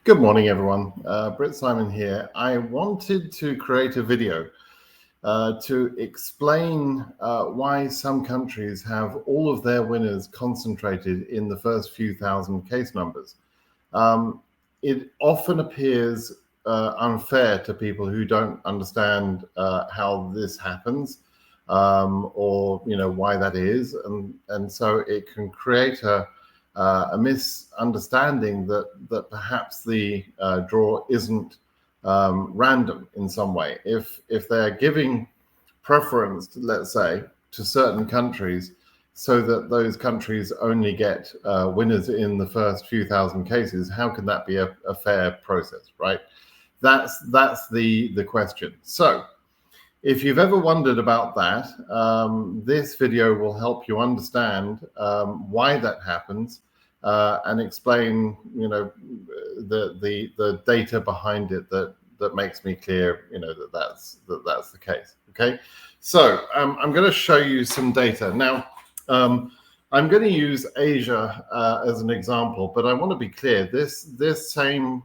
Good morning, everyone. BritSimon here. I wanted to create a video to explain why some countries have all of their winners concentrated in the first few thousand case numbers. It often appears unfair to people who don't understand how this happens, or why that is, and so it can create a misunderstanding that perhaps the draw isn't random in some way. If they're giving preference, let's say, to certain countries, so that those countries only get winners in the first few thousand cases, how can that be a fair process, right? That's the question. So if you've ever wondered about that, this video will help you understand why that happens and explain, the data behind it that makes me clear, that's the case. Okay, so I'm going to show you some data now. I'm going to use Asia as an example, but I want to be clear. This same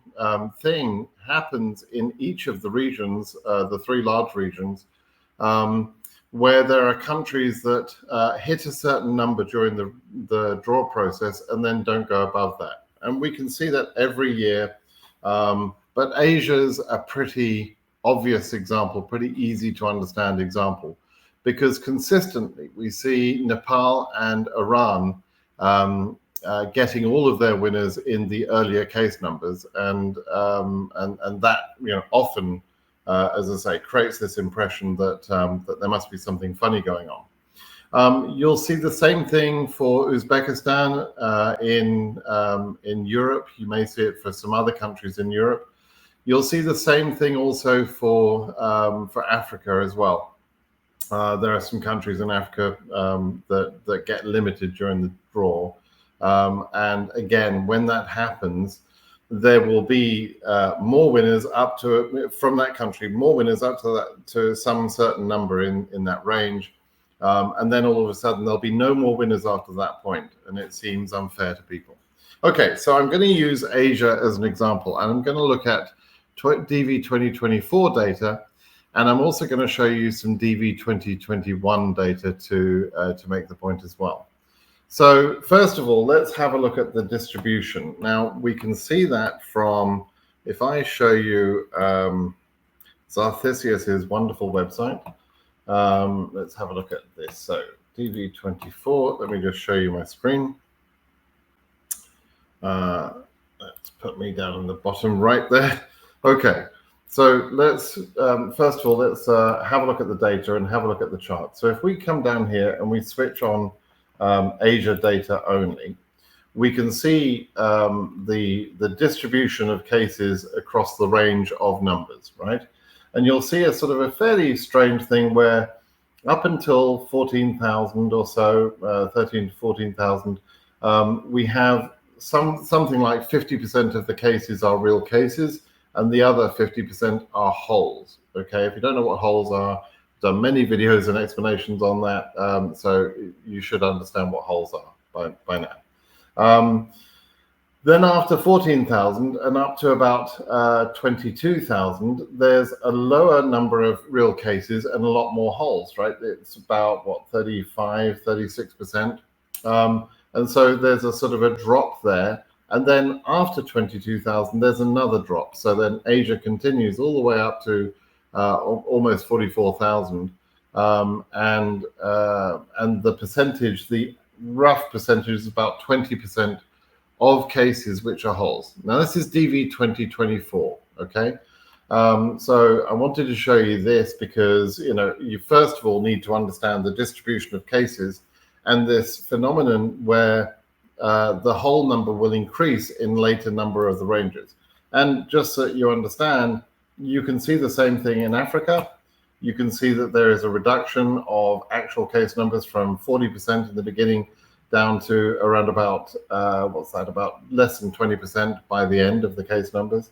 thing happens in each of the regions, the three large regions, where there are countries that hit a certain number during the draw process and then don't go above that. And we can see that every year. But Asia's a pretty obvious example, pretty easy to understand example, because consistently we see Nepal and Iran getting all of their winners in the earlier case numbers, and that often, as I say, creates this impression that that there must be something funny going on. You'll see the same thing for Uzbekistan in Europe. You may see it for some other countries in Europe. You'll see the same thing also for Africa as well. There are some countries in Africa that get limited during the draw, and again, when that happens, there will be more winners up to, from that country, more winners up to some certain number in that range, and then all of a sudden there'll be no more winners after that point, and it seems unfair to people. Okay, so I'm going to use Asia as an example, and I'm going to look at DV 2024 data, and I'm also going to show you some DV 2021 data to make the point as well. So first of all, let's have a look at the distribution. Now we can see that from, if I show you Zarthisius's wonderful website, let's have a look at this. So DV24, let me just show you my screen. Let's put me down on the bottom right there. Okay, so let's, first of all, let's have a look at the data and have a look at the chart. So if we come down here and we switch on Asia data only, we can see the distribution of cases across the range of numbers, right? And you'll see a sort of a fairly strange thing where up until 14,000 or so, 13 to 14,000, we have something like 50% of the cases are real cases, and the other 50% are holes. Okay, if you don't know what holes are, done many videos and explanations on that, so you should understand what holes are by now. Then after 14,000 and up to about 22,000, there's a lower number of real cases and a lot more holes, right? It's about, what, 35, 36%. And so there's a sort of a drop there. And then after 22,000, there's another drop. So then Asia continues all the way up to almost 44,000, and the percentage, the rough percentage, is about 20% of cases which are holes. Now this is DV 2024. Okay, so I wanted to show you this because you first of all need to understand the distribution of cases and this phenomenon where the whole number will increase in later number of the ranges. And just so you understand, you can see the same thing in Africa. You can see that there is a reduction of actual case numbers from 40% in the beginning down to around about, about less than 20% by the end of the case numbers.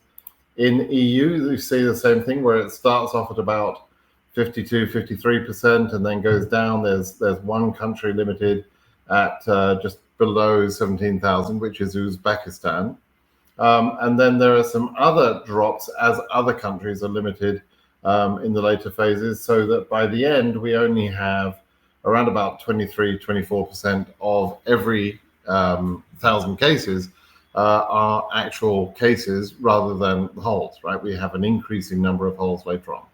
In EU, you see the same thing where it starts off at about 52, 53% and then goes down. There's one country limited at just below 17,000, which is Uzbekistan. And then there are some other drops as other countries are limited in the later phases, so that by the end we only have around about 23-24% of every 1,000 cases are actual cases rather than holes, right? We have an increasing number of holes later on.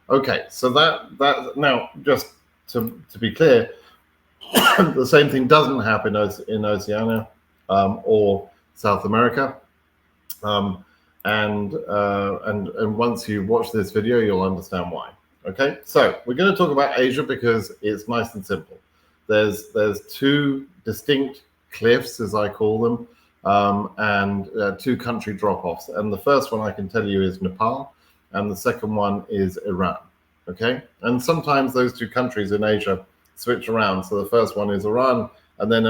Okay, so that now, just to be clear, the same thing doesn't happen in Oceania or South America. And once you watch this video, you'll understand why. Okay, so we're going to talk about Asia because it's nice and simple. There's two distinct cliffs, as I call them, and two country drop-offs. And the first one I can tell you is Nepal, and the second one is Iran. Okay, and sometimes those two countries in Asia switch around. So the first one is Iran, and then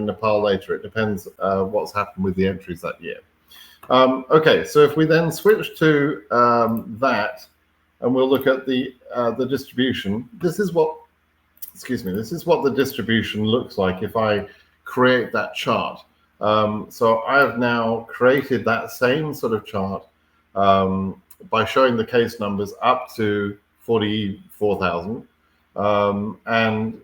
Nepal later. It depends what's happened with the entries that year. Okay, so if we then switch to that, and we'll look at the distribution. This is what the distribution looks like if I create that chart. So I have now created that same sort of chart by showing the case numbers up to 44,000. And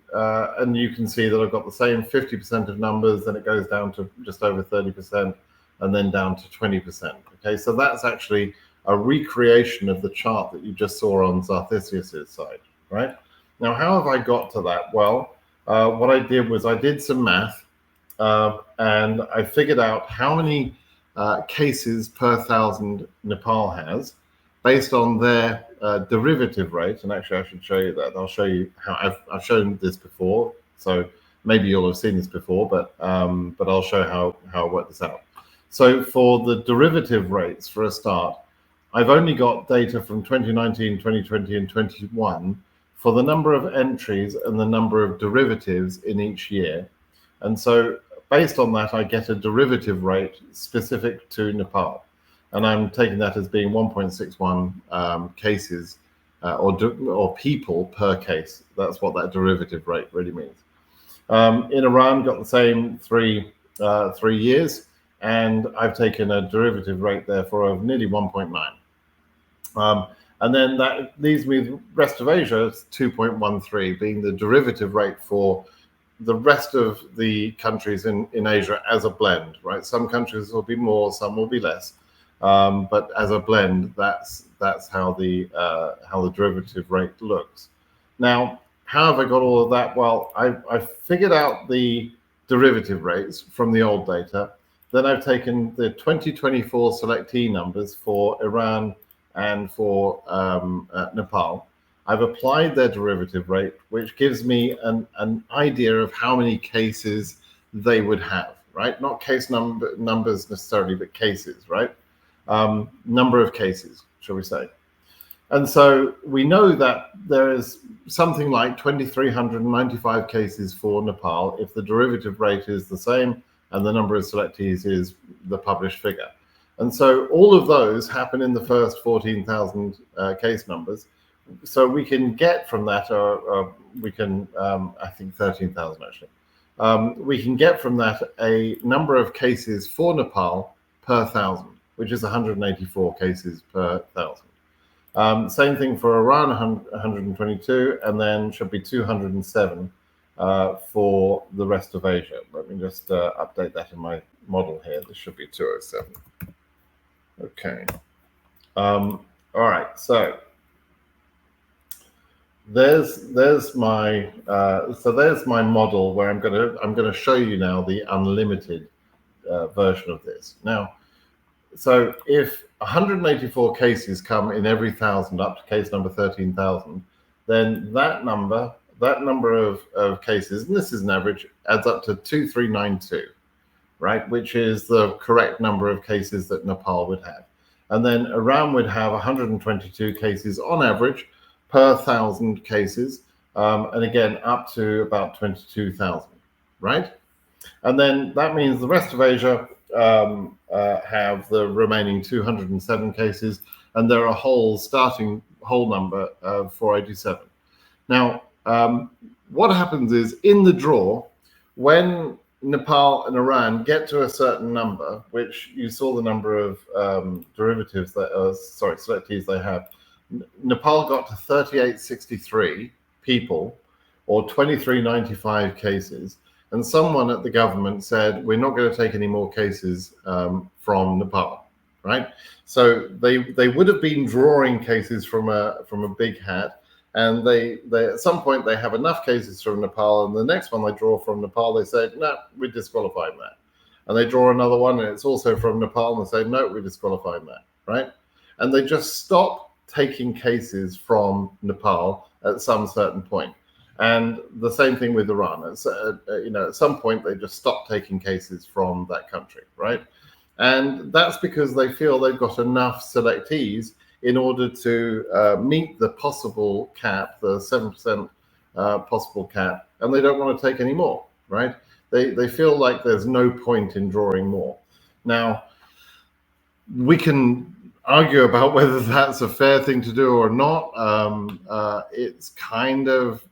you can see that I've got the same 50% of numbers, then it goes down to just over 30%, and then down to 20%. Okay, so that's actually a recreation of the chart that you just saw on Zarthisius's side, right? Now, how have I got to that? Well, what I did was I did some math, and I figured out how many cases per 1,000 Nepal has based on their derivative rate. And actually, I should show you that. I'll show you how I've shown this before, so maybe you'll have seen this before, but I'll show how I work this out. So for the derivative rates, for a start, I've only got data from 2019, 2020, and 21 for the number of entries and the number of derivatives in each year. And so based on that, I get a derivative rate specific to Nepal. And I'm taking that as being 1.61 cases or people per case. That's what that derivative rate really means. In Iran, got the same three years, and I've taken a derivative rate therefore of nearly 1.9. And then that leaves me the rest of Asia 2.13, being the derivative rate for the rest of the countries in Asia as a blend, right? Some countries will be more, some will be less, but as a blend, that's how the derivative rate looks. Now, how have I got all of that? Well, I figured out the derivative rates from the old data. Then I've taken the 2024 selectee numbers for Iran and for Nepal. I've applied their derivative rate, which gives me an idea of how many cases they would have, right? Not case numbers necessarily, but cases, right? Number of cases, shall we say. And so we know that there is something like 2,395 cases for Nepal if the derivative rate is the same and the number of selectees is the published figure. And so all of those happen in the first 14,000 case numbers. So we can get from that, we can, I think 13,000 actually. We can get from that a number of cases for Nepal per 1,000, which is 184 cases per 1,000. Same thing for Iran, 122, and then should be 207 for the rest of Asia. Let me just update that in my model here. This should be 207. Okay. All right. So there's my model where I'm gonna show you now the unlimited version of this. Now, so if 184 cases come in every 1,000 up to case number 13,000, then that number of cases, and this is an average, adds up to 2,392, right? Which is the correct number of cases that Nepal would have. And then Iran would have 122 cases on average per 1,000 cases, and again, up to about 22,000, right? And then that means the rest of Asia have the remaining 207 cases, and there are starting whole number of 487. Now, what happens is in the draw, when Nepal and Iran get to a certain number, which you saw the number of derivatives selectees they have. Nepal got to 3863 people, or 2395 cases, and someone at the government said, we're not going to take any more cases from Nepal, right? So they would have been drawing cases from a big hat, and they at some point they have enough cases from Nepal, and the next one they draw from Nepal, they say, no, we're disqualifying that. And they draw another one, and it's also from Nepal, and they say, no, we're disqualifying that, right? And they just stop taking cases from Nepal at some certain point. And the same thing with Iran. At some point they just stop taking cases from that country, right? And that's because they feel they've got enough selectees in order to meet the possible cap, the 7% possible cap, and they don't want to take any more, right? They feel like there's no point in drawing more. Now, we can argue about whether that's a fair thing to do or not. It's kind of,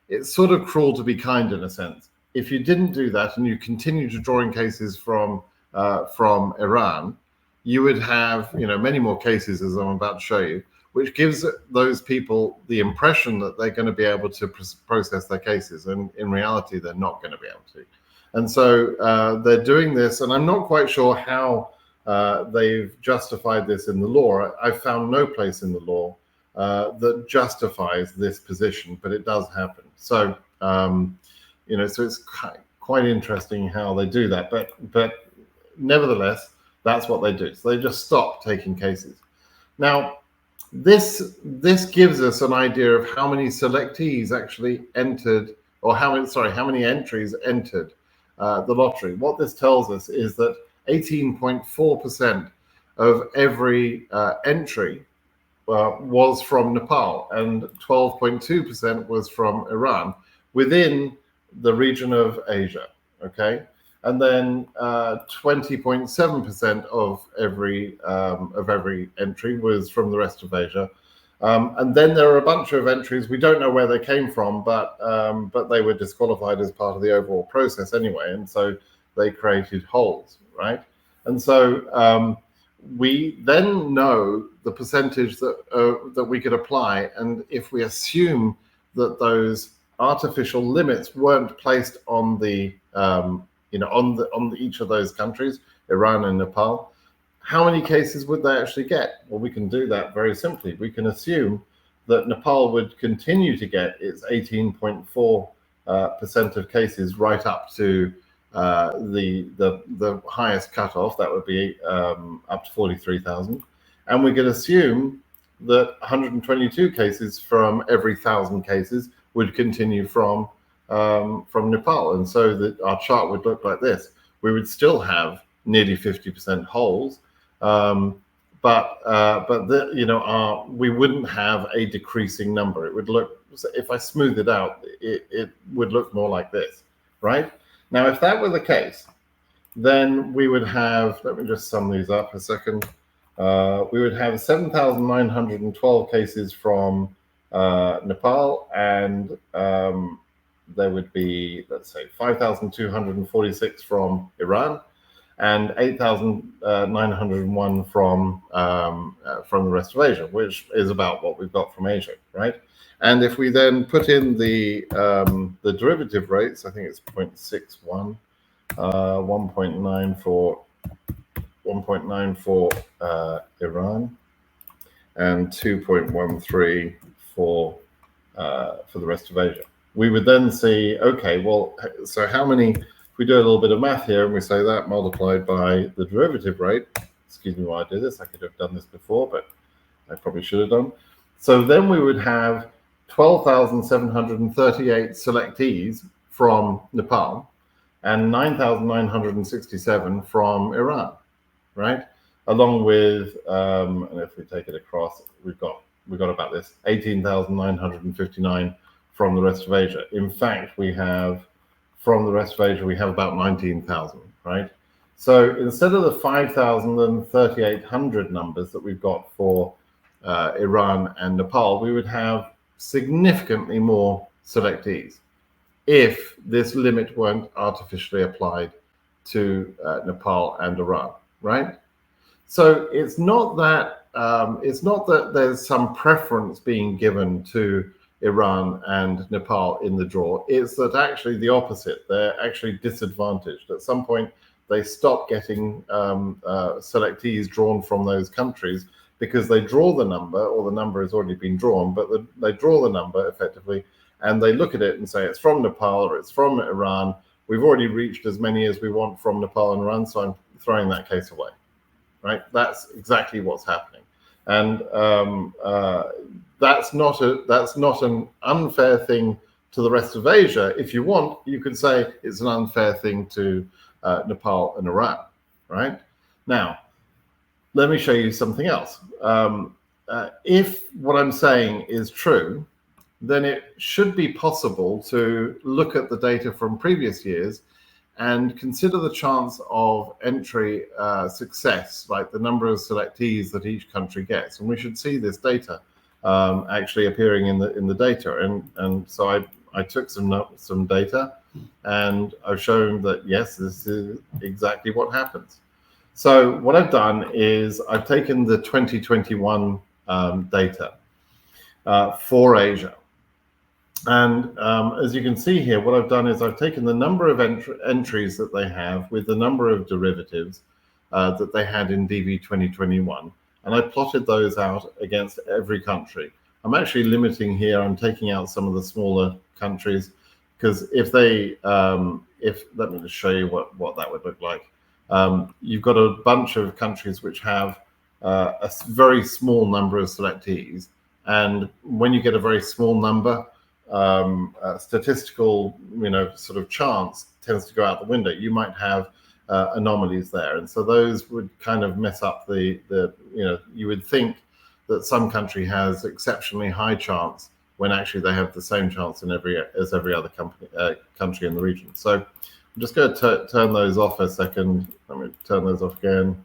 it's sort of cruel to be kind in a sense. If you didn't do that and you continue to draw in cases from Iran, you would have, many more cases, as I'm about to show you, which gives those people the impression that they're going to be able to process their cases, and in reality, they're not going to be able to. And so they're doing this, and I'm not quite sure how they've justified this in the law. I've found no place in the law that justifies this position, but it does happen. So, so it's quite interesting how they do that. But nevertheless, that's what they do. So they just stop taking cases. Now, this gives us an idea of how many selectees actually entered, or how many entries entered the lottery. What this tells us is that 18.4% of every entry was from Nepal, and 12.2% was from Iran within the region of Asia. Okay, and then 20.7% of every entry was from the rest of Asia. And then there are a bunch of entries we don't know where they came from, but they were disqualified as part of the overall process anyway, and so they created holes, right? And so we then know the percentage that we could apply, and if we assume that those artificial limits weren't placed on the on each of those countries, Iran and Nepal, how many cases would they actually get? Well, we can do that very simply. We can assume that Nepal would continue to get its 18.4% of cases right up to the highest cutoff. That would be up to 43,000, and we could assume that 122 cases from every 1,000 cases would continue from Nepal, and so that our chart would look like this. We would still have nearly 50% holes, but we wouldn't have a decreasing number. It would look, if I smooth it out, it would look more like this, right? Now, if that were the case, then we would have, let me just sum these up a second. We would have 7,912 cases from Nepal, and there would be, let's say, 5,246 from Iran, and 8,901 from the rest of Asia, which is about what we've got from Asia, right? And if we then put in the derivative rates, I think it's 0.61, 1.9 for Iran, and 2.13 for the rest of Asia. We would then see, okay, well, so how many, if we do a little bit of math here and we say that multiplied by the derivative rate, excuse me while I do this, I could have done this before, but I probably should have done. So then we would have 12,738 selectees from Nepal and 9,967 from Iran, right? Along with, and if we take it across, we've got about this, 18,959 from the rest of Asia. In fact, we have, from the rest of Asia, we have about 19,000, right? So instead of the 5,000 and 3,800 numbers that we've got for Iran and Nepal, we would have significantly more selectees, if this limit weren't artificially applied to Nepal and Iran, right? So it's not that there's some preference being given to Iran and Nepal in the draw. It's that actually the opposite. They're actually disadvantaged. At some point, they stop getting selectees drawn from those countries because they draw the number, or the number has already been drawn, but they draw the number effectively, and they look at it and say it's from Nepal or it's from Iran. We've already reached as many as we want from Nepal and Iran, so I'm throwing that case away. Right? That's exactly what's happening, and that's not an unfair thing to the rest of Asia. If you want, you could say it's an unfair thing to Nepal and Iran. Right? Now, let me show you something else. If what I'm saying is true, then it should be possible to look at the data from previous years and consider the chance of entry success, like the number of selectees that each country gets. And we should see this data actually appearing in the data. And so I took some data, and I've shown that yes, this is exactly what happens. So what I've done is I've taken the 2021 data for Asia. And as you can see here, what I've done is I've taken the number of entries that they have with the number of derivatives that they had in DV 2021, and I plotted those out against every country. I'm actually limiting here. I'm taking out some of the smaller countries because if they, let me just show you what that would look like. You've got a bunch of countries which have a very small number of selectees, and when you get a very small number, statistical, sort of chance tends to go out the window. You might have anomalies there, and so those would kind of mess up the you would think that some country has exceptionally high chance when actually they have the same chance in every other country in the region. So I'm just going to turn those off a second. Let me turn those off again.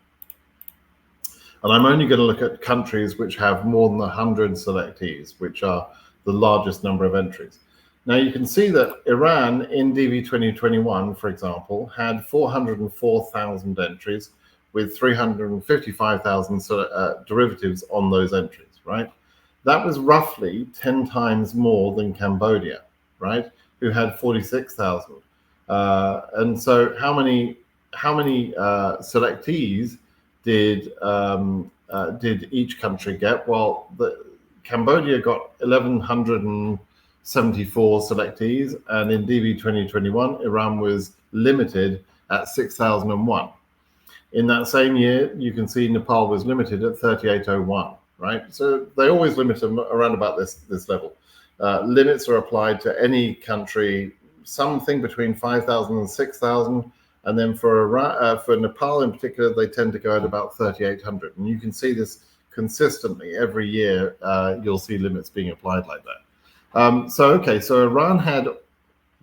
And I'm only going to look at countries which have more than 100 selectees, which are the largest number of entries. Now you can see that Iran in DV 2021, for example, had 404,000 entries with 355,000 derivatives on those entries, right? That was roughly 10 times more than Cambodia, right, who had 46,000. And so how many selectees did each country get? Well, Cambodia got 1,174 selectees, and in DV 2021, Iran was limited at 6,001. In that same year, you can see Nepal was limited at 3,801, right? So they always limit them around about this level. Limits are applied to any country, something between 5,000 and 6,000. And then for Nepal in particular, they tend to go at about 3,800. And you can see this consistently every year. You'll see limits being applied like that. So Iran had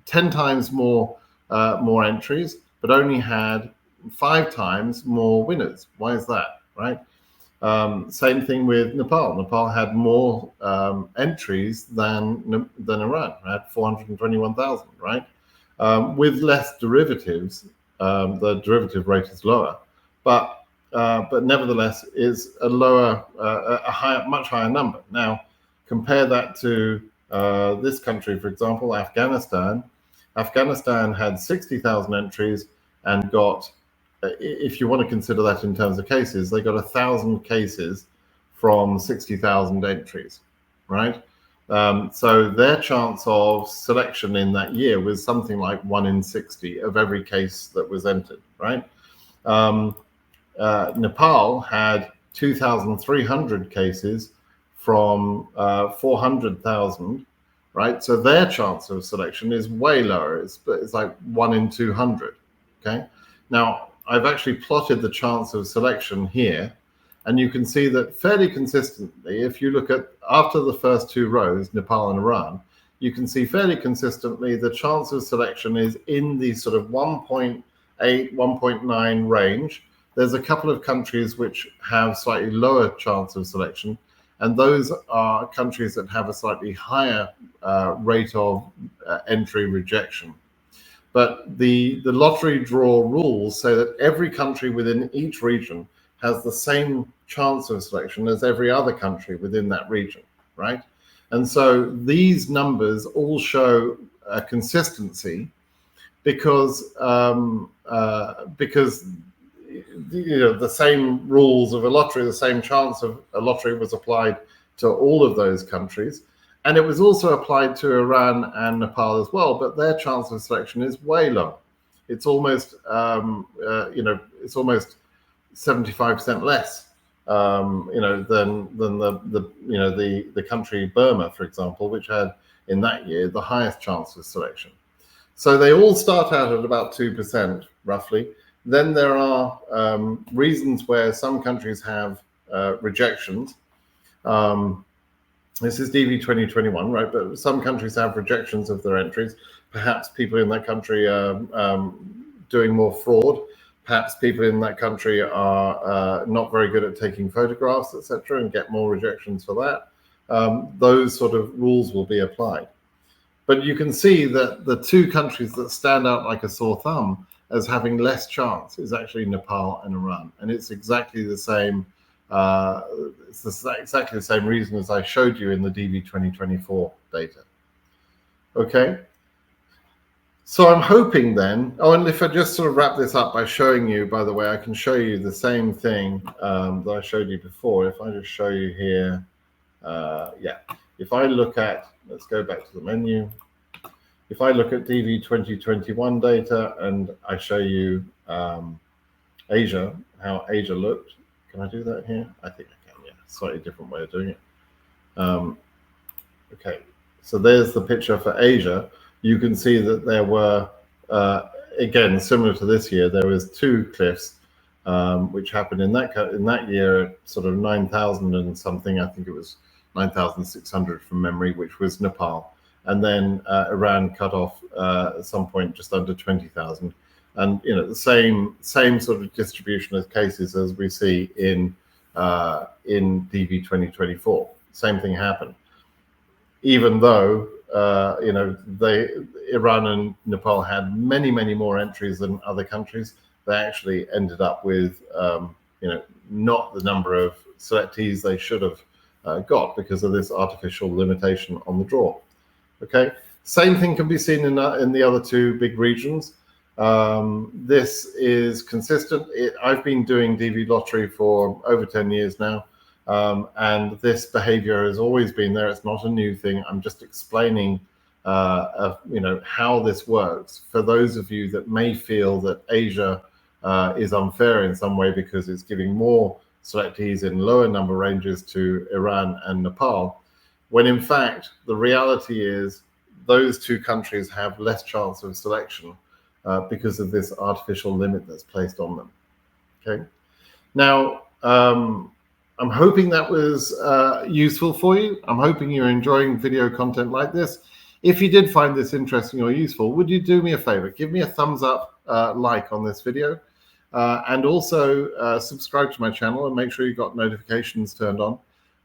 10 times more entries, but only had 5 times more winners. Why is that, right? Same thing with Nepal. Nepal had more entries than Iran. It had 421,000, right? With less derivatives, the derivative rate is lower, but nevertheless is a lower, much higher number. Now, compare that to this country, for example, Afghanistan. Afghanistan had 60,000 entries and got, if you want to consider that in terms of cases, they got 1,000 cases from 60,000 entries, right? So their chance of selection in that year was something like 1 in 60 of every case that was entered, right? Nepal had 2,300 cases from 400,000, right? So their chance of selection is way lower. It's like 1 in 200, okay? Now, I've actually plotted the chance of selection here, and you can see that fairly consistently, if you look at after the first 2 rows, Nepal and Iran, you can see fairly consistently the chance of selection is in the sort of 1.8, 1.9 range. There's a couple of countries which have slightly lower chance of selection, and those are countries that have a slightly higher rate of entry rejection. But the lottery draw rules say that every country within each region has the same chance of selection as every other country within that region, right? And so these numbers all show a consistency because the same rules of a lottery, the same chance of a lottery was applied to all of those countries. And it was also applied to Iran and Nepal as well, but their chance of selection is way lower. It's almost, it's almost 75% less, than the country Burma, for example, which had in that year the highest chance of selection. So they all start out at about 2%, roughly. Then there are reasons where some countries have rejections. This is DV 2021, right? But some countries have rejections of their entries. Perhaps people in that country are doing more fraud. Perhaps people in that country are not very good at taking photographs, etc., and get more rejections for that. Those sort of rules will be applied. But you can see that the two countries that stand out like a sore thumb as having less chance is actually Nepal and Iran, and it's exactly the same. Exactly the same reason as I showed you in the DV 2024 data. Okay. So I'm hoping then, and if I just sort of wrap this up by showing you, by the way, I can show you the same thing that I showed you before. If I just show you here, if I look at, let's go back to the menu. If I look at DV 2021 data and I show you Asia, how Asia looked. Can I do that here? I think I can, yeah. Slightly different way of doing it. Okay, so there's the picture for Asia. You can see that there were, again, similar to this year, there was two cliffs, which happened in that year at sort of 9,000 and something. I think it was 9,600 from memory, which was Nepal. And then Iran cut off at some point just under 20,000. And the same sort of distribution of cases as we see in DV 2024. Same thing happened. Even though Iran and Nepal had many more entries than other countries, they actually ended up with not the number of selectees they should have got because of this artificial limitation on the draw. Okay, same thing can be seen in the other two big regions. This is consistent. I've been doing DV lottery for over 10 years now, and this behavior has always been there. It's not a new thing. I'm just explaining, how this works for those of you that may feel that Asia is unfair in some way because it's giving more selectees in lower number ranges to Iran and Nepal, when in fact the reality is those two countries have less chance of selection because of this artificial limit that's placed on them. Okay. Now, I'm hoping that was useful for you. I'm hoping you're enjoying video content like this. If you did find this interesting or useful, would you do me a favor? Give me a thumbs up, like on this video, and also subscribe to my channel and make sure you've got notifications turned on.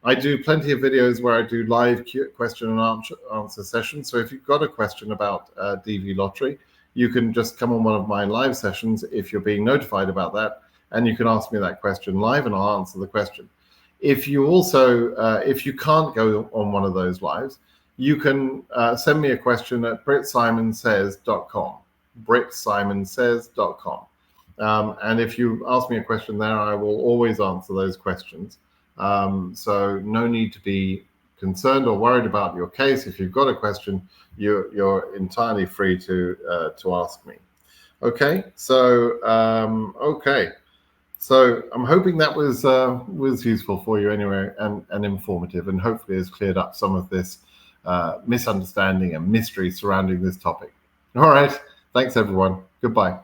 I do plenty of videos where I do live question and answer sessions. So if you've got a question about DV lottery, you can just come on one of my live sessions if you're being notified about that, and you can ask me that question live and I'll answer the question. If you also, if you can't go on one of those lives, you can send me a question at BritSimonSays.com, BritSimonSays.com. And if you ask me a question there, I will always answer those questions. So no need to be concerned or worried about your case. If you've got a question, you're entirely free to ask me. Okay, so so I'm hoping that was useful for you anyway, and informative, and hopefully has cleared up some of this misunderstanding and mystery surrounding this topic. All right, thanks everyone. Goodbye.